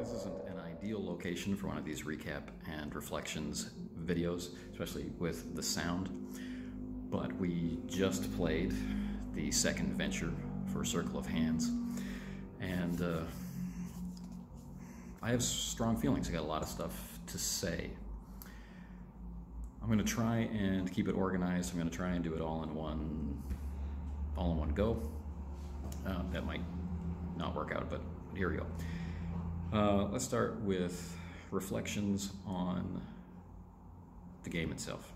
This isn't an ideal location for one of these recap and reflections videos, especially with the sound, but we just played the second venture for Circle of Hands, and I have strong feelings. I got a lot of stuff to say. I'm going to try and keep it organized. I'm going to try and do it all in one go. That might not work out, but here we go. Let's start with reflections on the game itself.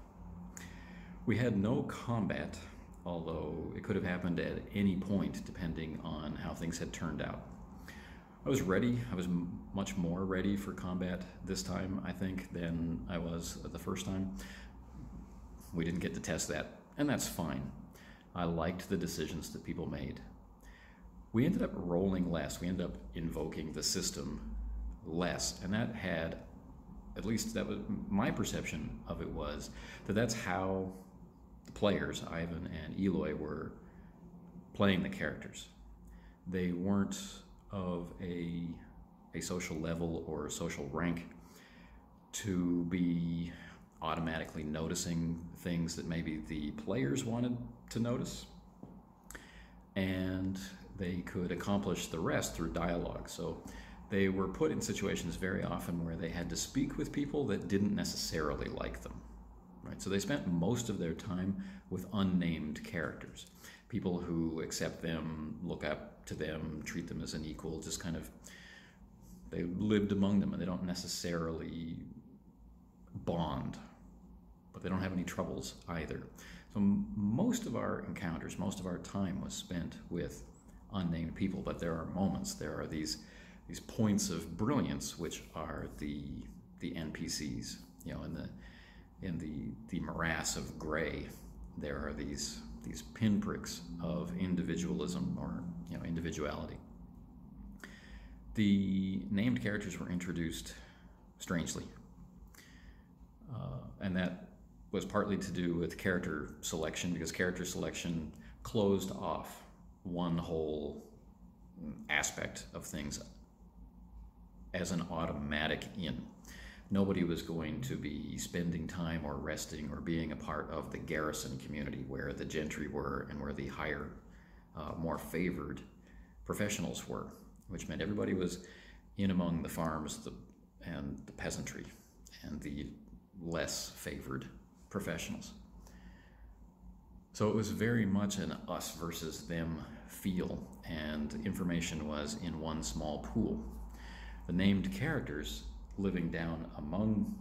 We had no combat, although it could have happened at any point depending on how things had turned out. I was ready. I was much more ready for combat this time, I think, than I was the first time. We didn't get to test that, and that's fine. I liked the decisions that people made. We ended up rolling less. We ended up invoking the system less, and that had, at least that was my perception of it, was that that's how the players, Ivan and Eloy, were playing the characters. They weren't of a social level or a social rank to be automatically noticing things that maybe the players wanted to notice, and they could accomplish the rest through dialogue. So they were put in situations very often where they had to speak with people that didn't necessarily like them, right? So they spent most of their time with unnamed characters, people who accept them, look up to them, treat them as an equal, just kind of, they lived among them, and they don't necessarily bond, but they don't have any troubles either. So most of our encounters, most of our time was spent with unnamed people, but there are moments, there are these points of brilliance, which are the NPCs. You know, in the morass of gray, there are these pinpricks of individualism, or individuality. The named characters were introduced strangely, and that was partly to do with character selection, because character selection closed off one whole aspect of things as an automatic in. Nobody was going to be spending time or resting or being a part of the garrison community where the gentry were and where the higher, more favored professionals were, which meant everybody was in among the farms and the peasantry and the less favored professionals. So it was very much an us versus them feel, and information was in one small pool. The named characters living down among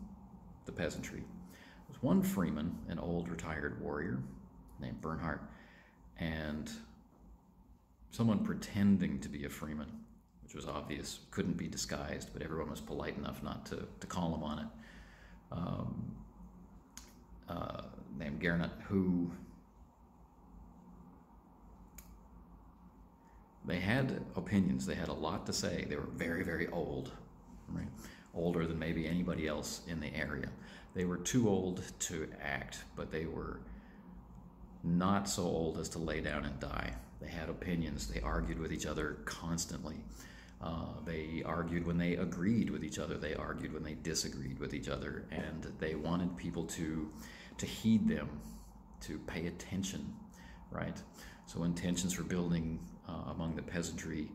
the peasantry was one freeman, an old retired warrior named Bernhardt, and someone pretending to be a freeman, which was obvious, couldn't be disguised, but everyone was polite enough not to call him on it, named Gernot, who they had opinions, they had a lot to say. They were very, very old, right? Older than maybe anybody else in the area. They were too old to act, but they were not so old as to lay down and die. They had opinions. They argued with each other constantly. They argued when they agreed with each other. They argued when they disagreed with each other, and they wanted people to heed them, to pay attention, right? So when tensions were building among the peasantry,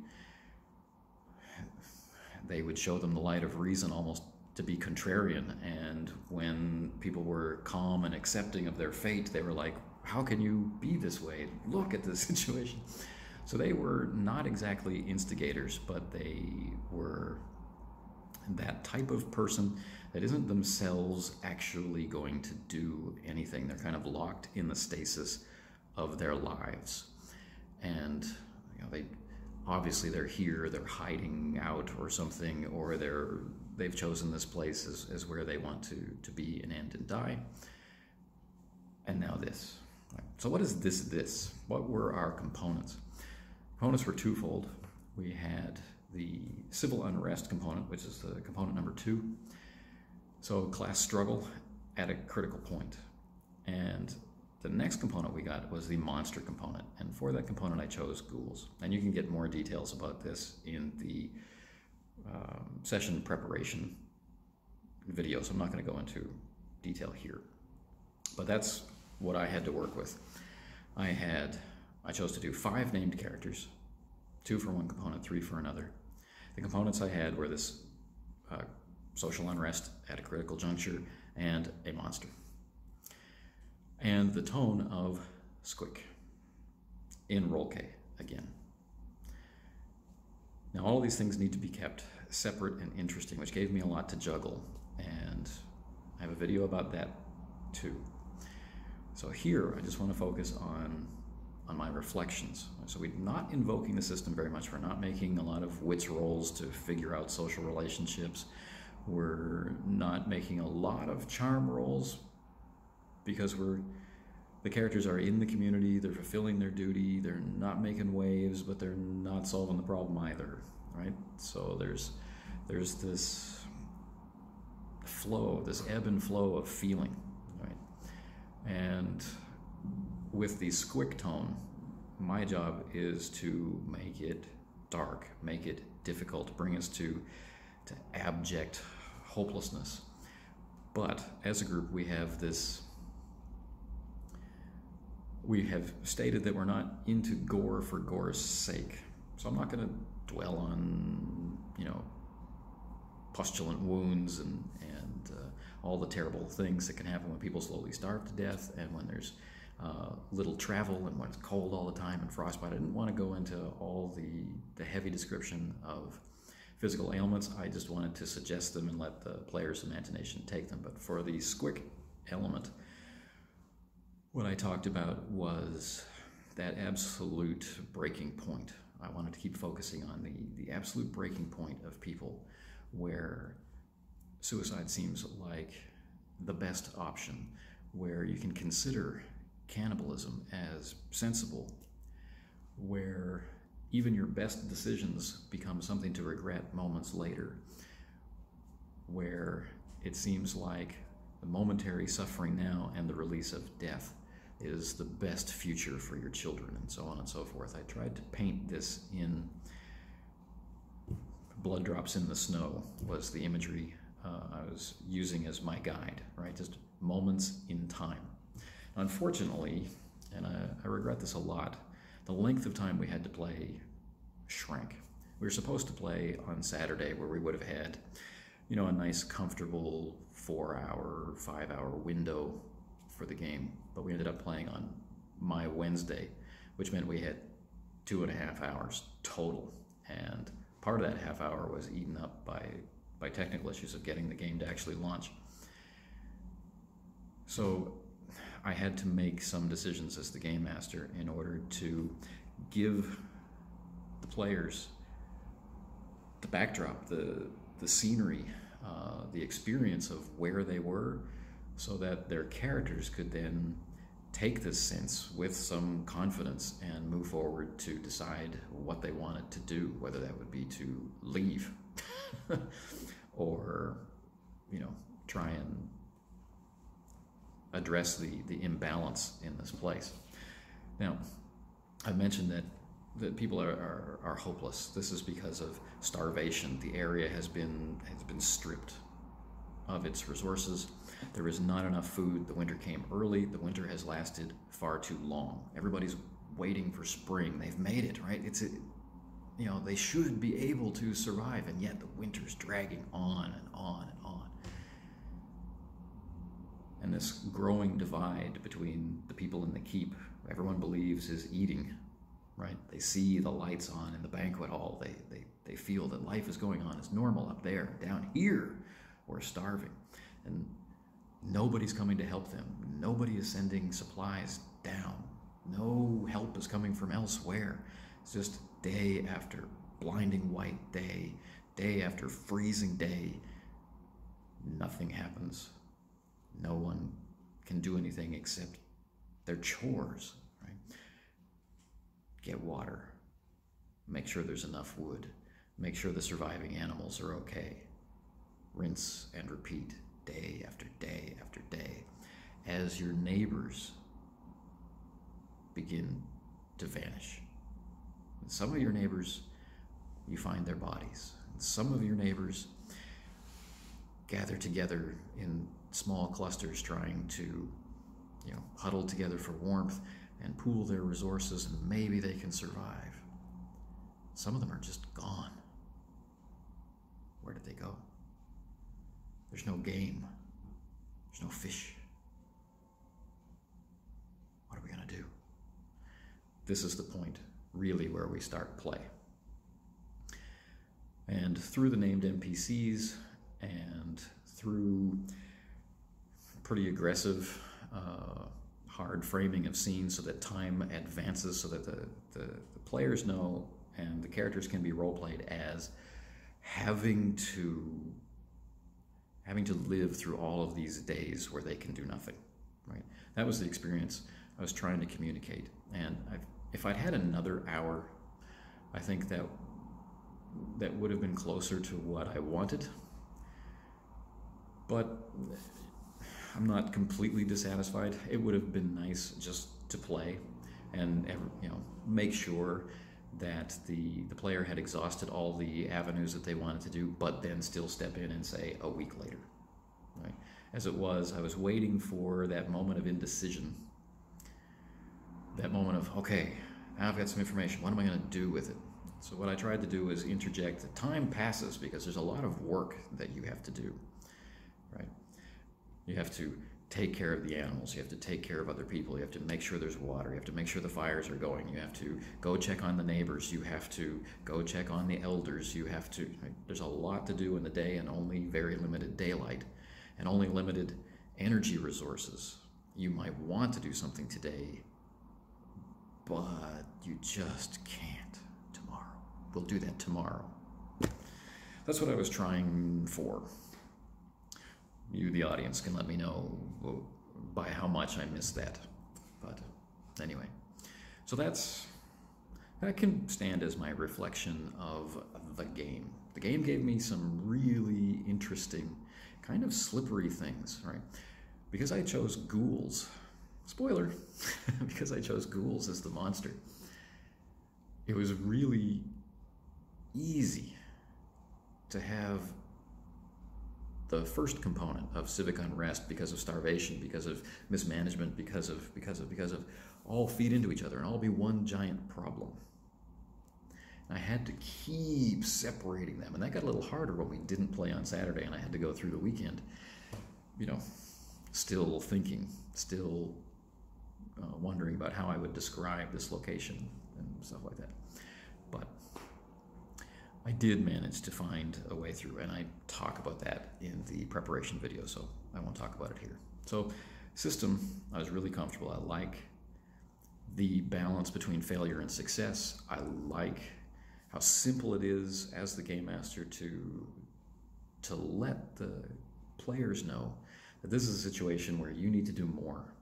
they would show them the light of reason, almost to be contrarian. And when people were calm and accepting of their fate, they were like, how can you be this way? Look at this situation. So they were not exactly instigators, but they were that type of person that isn't themselves actually going to do anything. They're kind of locked in the stasis of their lives. And they obviously they're here, they're hiding out or something, or they've chosen this place as where they want to be and end and die. And now this. So what is this? What were our components? Components were twofold. We had the civil unrest component, which is the component number 2. So class struggle at a critical point. And the next component we got was the monster component, and for that component I chose ghouls. And you can get more details about this in the session preparation videos. I'm not going to go into detail here, but that's what I had to work with. I chose to do 5 named characters, 2 for one component, 3 for another. The components I had were this social unrest at a critical juncture and a monster. And the tone of Squick in Roll K again. Now all of these things need to be kept separate and interesting, which gave me a lot to juggle, and I have a video about that too. So here I just want to focus on my reflections. So we're not invoking the system very much. We're not making a lot of wits rolls to figure out social relationships. We're not making a lot of charm rolls because the characters are in the community, they're fulfilling their duty, they're not making waves, but they're not solving the problem either, right? So there's this flow, this ebb and flow of feeling, right? And with the Squick tone, my job is to make it dark, make it difficult, bring us to abject hopelessness. But as a group, we have stated that we're not into gore for gore's sake. So I'm not going to dwell on, postulant wounds and all the terrible things that can happen when people slowly starve to death and when there's little travel and when it's cold all the time and frostbite. I didn't want to go into all the heavy description of physical ailments. I just wanted to suggest them and let the player's imagination take them. But for the Squick element, what I talked about was that absolute breaking point. I wanted to keep focusing on the absolute breaking point of people where suicide seems like the best option, where you can consider cannibalism as sensible, where even your best decisions become something to regret moments later, where it seems like the momentary suffering now and the release of death is the best future for your children, and so on and so forth. I tried to paint this in blood drops in the snow was the imagery I was using as my guide, right? Just moments in time. Unfortunately, and I regret this a lot, the length of time we had to play shrank. We were supposed to play on Saturday where we would have had, a nice comfortable 4-hour, 5-hour window for the game, but we ended up playing on my Wednesday, which meant we had 2.5 hours total, and part of that half hour was eaten up by technical issues of getting the game to actually launch. So I had to make some decisions as the game master in order to give the players the backdrop, the scenery, the experience of where they were, so that their characters could then take this sense with some confidence and move forward to decide what they wanted to do, whether that would be to leave or, try and address the imbalance in this place. Now, I mentioned that people are hopeless. This is because of starvation. The area has been stripped of its resources. There is not enough food. The winter came early. The winter has lasted far too long. Everybody's waiting for spring. They've made it, right? They should be able to survive, and yet the winter's dragging on and on and on. And this growing divide between the people in the keep, everyone believes is eating, right? They see the lights on in the banquet hall. They feel that life is going on as normal up there. Down here, we're starving. And nobody's coming to help them. Nobody is sending supplies down. No help is coming from elsewhere. It's just day after blinding white day, day after freezing day. Nothing happens. No one can do anything except their chores, right? Get water. Make sure there's enough wood. Make sure the surviving animals are okay. Rinse and repeat day after day after day as your neighbors begin to vanish. And some of your neighbors, you find their bodies. some of your neighbors gather together in small clusters trying to, huddle together for warmth and pool their resources, and maybe they can survive. Some of them are just gone. Where did they go? There's no game. There's no fish. What are we going to do? This is the point, really, where we start play. And through the named NPCs and through pretty aggressive, hard framing of scenes so that time advances, so that the players know and the characters can be role-played as having to live through all of these days where they can do nothing, right? That was the experience I was trying to communicate. And if I'd had another hour, I think that would have been closer to what I wanted. But I'm not completely dissatisfied. It would have been nice just to play and make sure that the player had exhausted all the avenues that they wanted to do, but then still step in and say a week later. Right? As it was, I was waiting for that moment of indecision, that moment of, okay, now I've got some information, what am I going to do with it? So what I tried to do is interject that time passes because there's a lot of work that you have to do, right? You have to take care of the animals, you have to take care of other people, you have to make sure there's water, you have to make sure the fires are going, you have to go check on the neighbors, you have to go check on the elders, you have to, right? There's a lot to do in the day and only very limited daylight and only limited energy resources. You might want to do something today, but you just can't tomorrow. We'll do that tomorrow. That's what I was trying for. You, the audience, can let me know by how much I missed that. But anyway, so that can stand as my reflection of the game. The game gave me some really interesting, kind of slippery things, right? Because I chose ghouls. Spoiler, because I chose ghouls as the monster. It was really easy to have the first component of civic unrest because of starvation, because of mismanagement, because of all feed into each other and all be one giant problem. And I had to keep separating them, and that got a little harder when we didn't play on Saturday and I had to go through the weekend, still thinking, still wondering about how I would describe this location and stuff like that. But I did manage to find a way through, and I talk about that in the preparation video, so I won't talk about it here. So, system, I was really comfortable. I like the balance between failure and success. I like how simple it is as the game master to let the players know that this is a situation where you need to do more,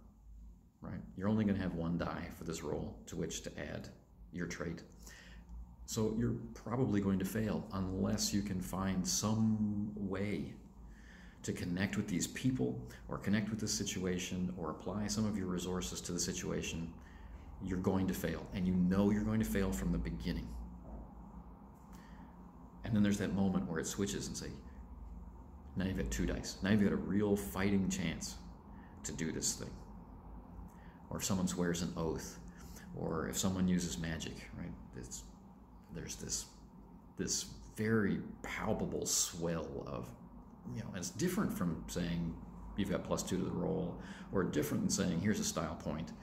right? You're only going to have one die for this roll to which to add your trait. So you're probably going to fail unless you can find some way to connect with these people or connect with the situation or apply some of your resources to the situation. You're going to fail, and you know you're going to fail from the beginning. And then there's that moment where it switches and say, now you've got 2 dice. Now you've got a real fighting chance to do this thing. Or if someone swears an oath, or if someone uses magic, right? There's this very palpable swell of, and it's different from saying you've got +2 to the roll, or different than saying here's a style point.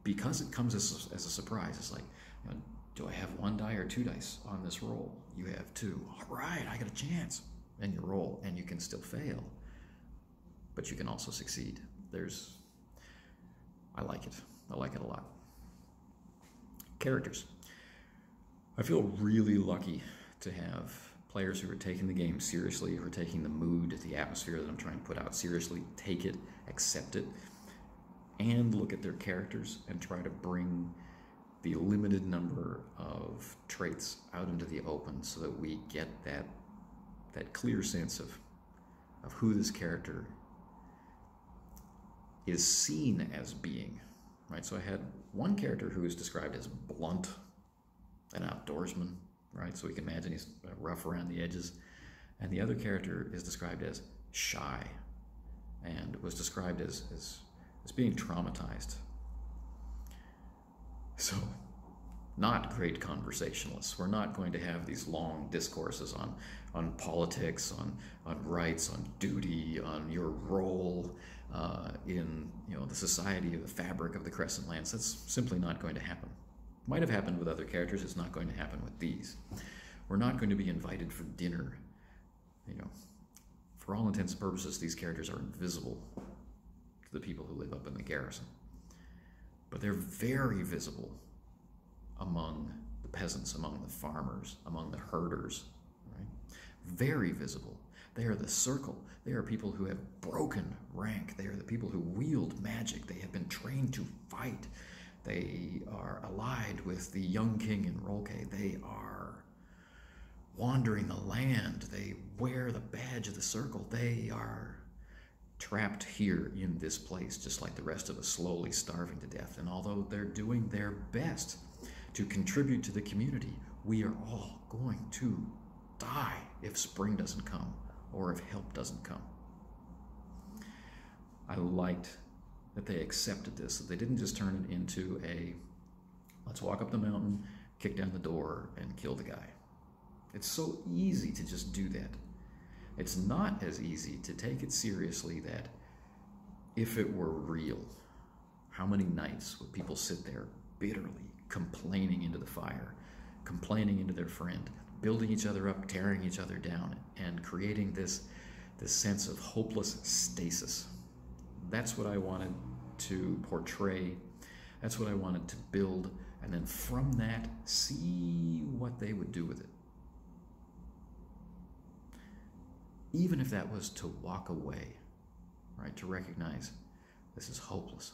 Because it comes as a surprise. It's like, do I have 1 die or 2 dice on this roll? You have 2. All right, I got a chance. And you roll, and you can still fail, but you can also succeed. I like it. I like it a lot. Characters. I feel really lucky to have players who are taking the game seriously, who are taking the mood, the atmosphere that I'm trying to put out seriously, take it, accept it, and look at their characters and try to bring the limited number of traits out into the open so that we get that clear sense of who this character is seen as being. Right, so I had one character who is described as blunt, an outdoorsman, right? So we can imagine he's rough around the edges. And the other character is described as shy and was described as being traumatized. So, not great conversationalists. We're not going to have these long discourses on politics, on rights, on duty, on your role in the society of the fabric of the Crescent Lands. That's simply not going to happen. Might have happened with other characters. It's not going to happen with these. We're not going to be invited for dinner. For all intents and purposes, these characters are invisible to the people who live up in the garrison. But they're very visible among the peasants, among the farmers, among the herders, right? Very visible. They are the circle. They are people who have broken rank. They are the people who wield magic. They have been trained to fight. They are allied with the young king in Rolke. They are wandering the land. They wear the badge of the circle. They are trapped here in this place, just like the rest of us, slowly starving to death. And although they're doing their best to contribute to the community, we are all going to die if spring doesn't come or if help doesn't come. I liked that they accepted this, that they didn't just turn it into a let's walk up the mountain, kick down the door, and kill the guy. It's so easy to just do that. It's not as easy to take it seriously that if it were real, how many nights would people sit there bitterly complaining into the fire, complaining into their friend, building each other up, tearing each other down, and creating this sense of hopeless stasis. That's what I wanted to portray. That's what I wanted to build. And then from that, see what they would do with it. Even if that was to walk away, right? To recognize this is hopeless.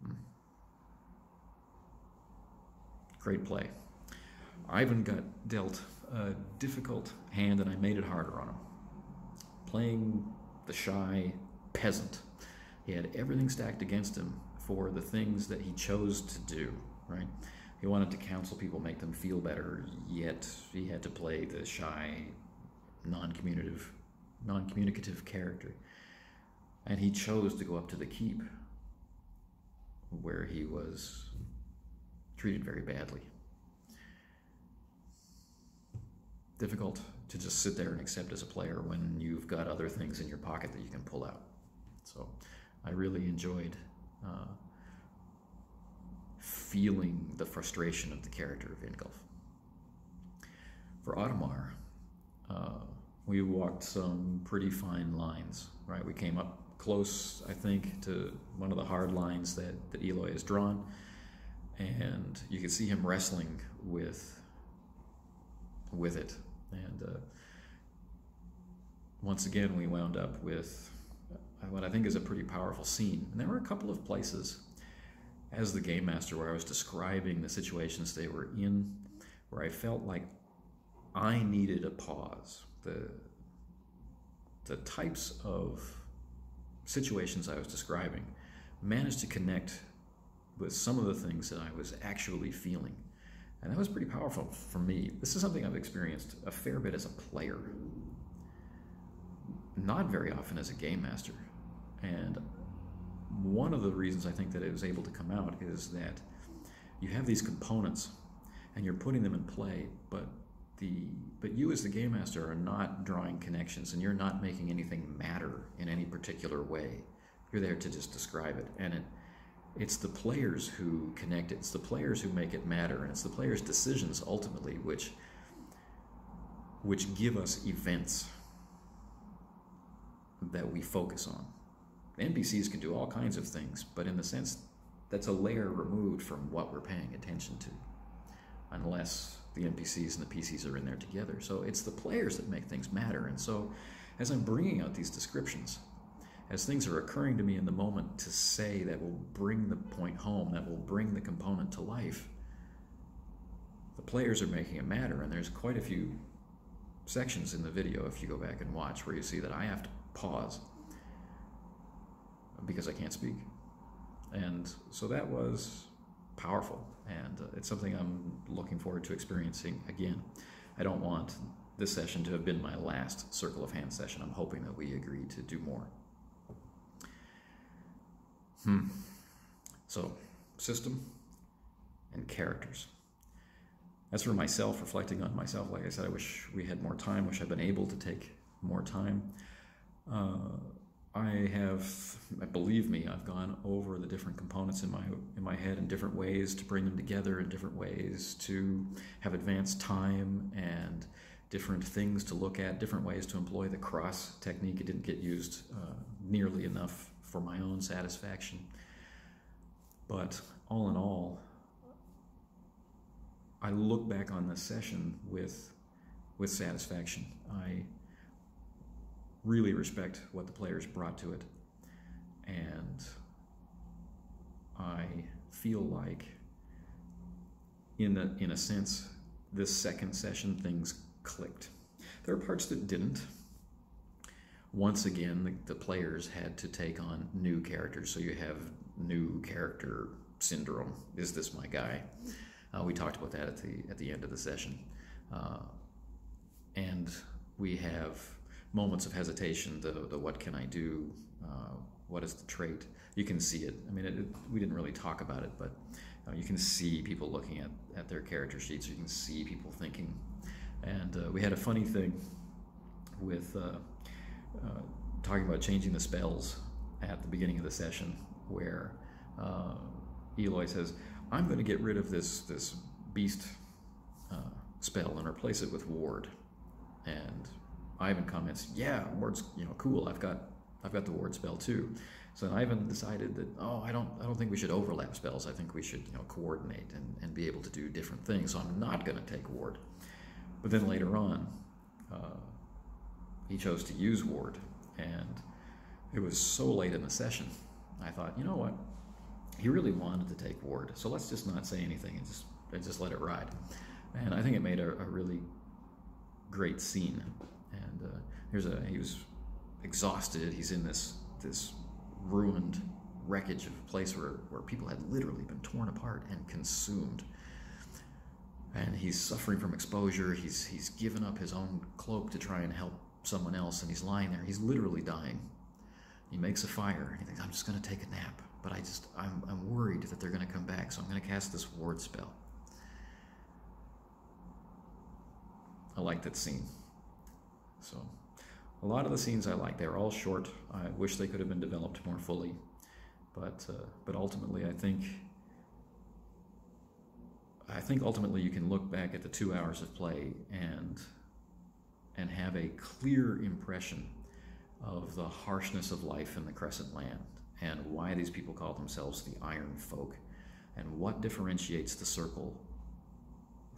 Right? Great play. Ivan got dealt a difficult hand and I made it harder on him. Playing the shy peasant. He had everything stacked against him for the things that he chose to do, right? He wanted to counsel people, make them feel better, yet he had to play the shy, non-communicative character. And he chose to go up to the keep, where he was treated very badly. Difficult to just sit there and accept as a player when you've got other things in your pocket that you can pull out. So I really enjoyed feeling the frustration of the character of Ingolf. For Audemars, we walked some pretty fine lines, right? We came up close, I think, to one of the hard lines that Eloy has drawn, and you could see him wrestling with it. And once again, we wound up with what I think is a pretty powerful scene. And there were a couple of places as the game master where I was describing the situations they were in, where I felt like I needed a pause. The types of situations I was describing managed to connect with some of the things that I was actually feeling. And that was pretty powerful for me. This is something I've experienced a fair bit as a player, not very often as a game master. And one of the reasons I think that it was able to come out is that you have these components and you're putting them in play, but you as the game master are not drawing connections and you're not making anything matter in any particular way. You're there to just describe it. And it's the players who connect it. It's the players who make it matter. And it's the players' decisions ultimately which give us events that we focus on. NPCs can do all kinds of things, but in the sense, that's a layer removed from what we're paying attention to, unless the NPCs and the PCs are in there together. So it's the players that make things matter. And so as I'm bringing out these descriptions, as things are occurring to me in the moment to say that will bring the point home, that will bring the component to life, the players are making it matter. And there's quite a few sections in the video, if you go back and watch, where you see that I have to pause because I can't speak. And so that was powerful, and it's something I'm looking forward to experiencing again. I don't want this session to have been my last Circle of Hands session. I'm hoping that we agree to do more. So, system and characters. As for myself, reflecting on myself, like I said, I wish we had more time, wish I'd been able to take more time. Believe me, I've gone over the different components in my head in different ways to bring them together, in different ways to have advanced time and different things to look at, different ways to employ the cross technique. It didn't get used nearly enough for my own satisfaction. But all in all, I look back on this session with satisfaction. I really respect what the players brought to it, and I feel like, in a sense, this second session things clicked. There are parts that didn't. Once again, the players had to take on new characters, so you have new character syndrome. Is this my guy? We talked about that at the end of the session, and we have moments of hesitation. The what can I do? What is the trait? You can see it. I mean, we didn't really talk about it, but you can see people looking at their character sheets. You can see people thinking. And we had a funny thing with talking about changing the spells at the beginning of the session, where Eloy says, I'm going to get rid of this beast spell and replace it with ward. And Ivan comments, yeah, ward's cool. I've got the ward spell too. So Ivan decided that, I don't think we should overlap spells. I think we should coordinate and be able to do different things. So I'm not going to take ward. But then later on, he chose to use ward, and it was so late in the session. I thought, you know what? He really wanted to take ward, so let's just not say anything and just let it ride. And I think it made a really great scene. And he was exhausted. He's in this ruined wreckage of a place where people had literally been torn apart and consumed. And he's suffering from exposure. He's given up his own cloak to try and help someone else, and he's lying there. He's literally dying. He makes a fire, and he thinks, I'm just going to take a nap. But I'm worried that they're going to come back, so I'm going to cast this ward spell. I like that scene. So a lot of the scenes I like. They're all short. I wish they could have been developed more fully. But ultimately, I think ultimately you can look back at the 2 hours of play and have a clear impression of the harshness of life in the Crescent Land, and why these people call themselves the Iron Folk, and what differentiates the Circle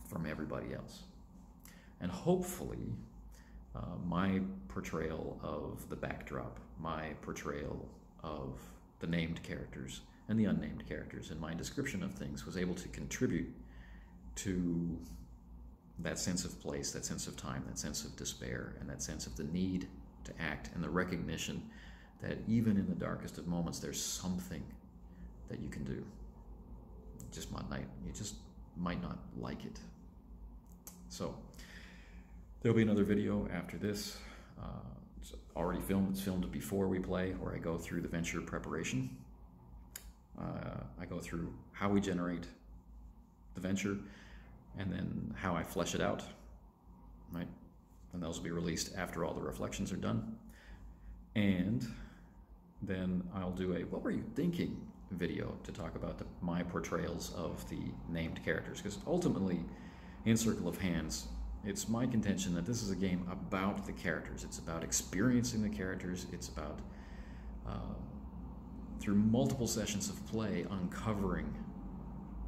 from everybody else. And hopefully, my portrayal of the backdrop, my portrayal of the named characters and the unnamed characters, and my description of things was able to contribute to that sense of place, that sense of time, that sense of despair, and that sense of the need to act, and the recognition that even in the darkest of moments, there's something that you can do. You just might not like it. So there'll be another video after this. It's already filmed. It's filmed before we play, where I go through the venture preparation. I go through how we generate the venture, and then how I flesh it out, right? And those will be released after all the reflections are done. And then I'll do a what were you thinking video to talk about my portrayals of the named characters, because ultimately in Circle of Hands, it's my contention that this is a game about the characters. It's about experiencing the characters. It's about through multiple sessions of play, uncovering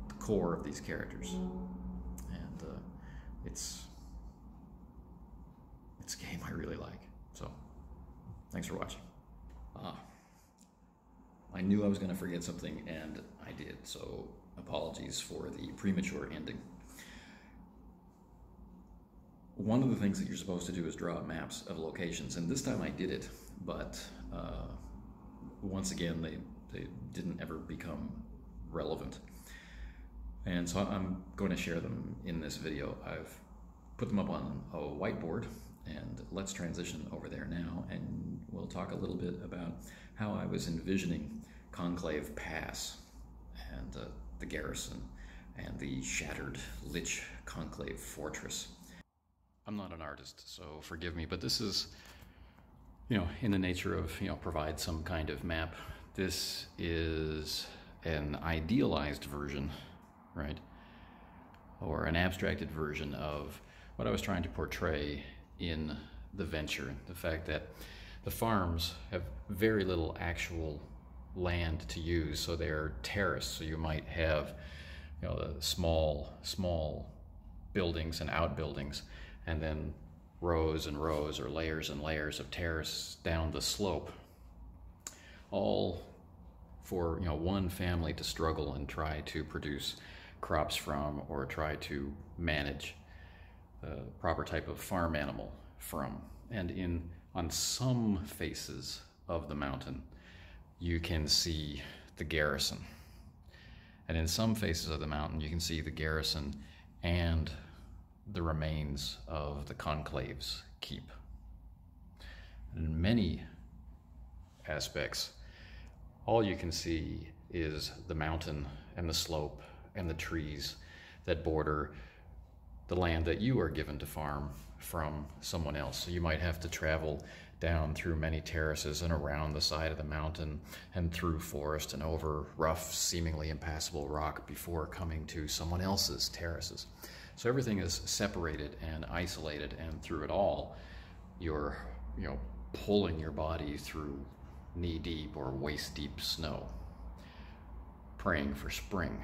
the core of these characters. And it's a game I really like. So thanks for watching. I knew I was going to forget something, and I did, so apologies for the premature ending. One of the things that you're supposed to do is draw maps of locations, and this time I did it, but once again, they didn't ever become relevant. And so I'm going to share them in this video. I've put them up on a whiteboard, and let's transition over there now, and we'll talk a little bit about how I was envisioning Conclave Pass and the garrison and the shattered Lich Conclave Fortress. I'm not an artist, so forgive me, but this is, in the nature of, provide some kind of map. This is an idealized version, right? Or an abstracted version of what I was trying to portray in the venture. The fact that the farms have very little actual land to use, so they're terraced. So you might have, the small buildings and outbuildings, and then rows and rows or layers and layers of terrace down the slope, all for one family to struggle and try to produce crops from, or try to manage the proper type of farm animal from. And on some faces of the mountain, you can see the garrison. And in some faces of the mountain, you can see the garrison and the remains of the Conclave's keep. In many aspects, all you can see is the mountain and the slope and the trees that border the land that you are given to farm from someone else. So you might have to travel down through many terraces and around the side of the mountain and through forest and over rough, seemingly impassable rock before coming to someone else's terraces. So everything is separated and isolated, and through it all, you're pulling your body through knee-deep or waist-deep snow, praying for spring.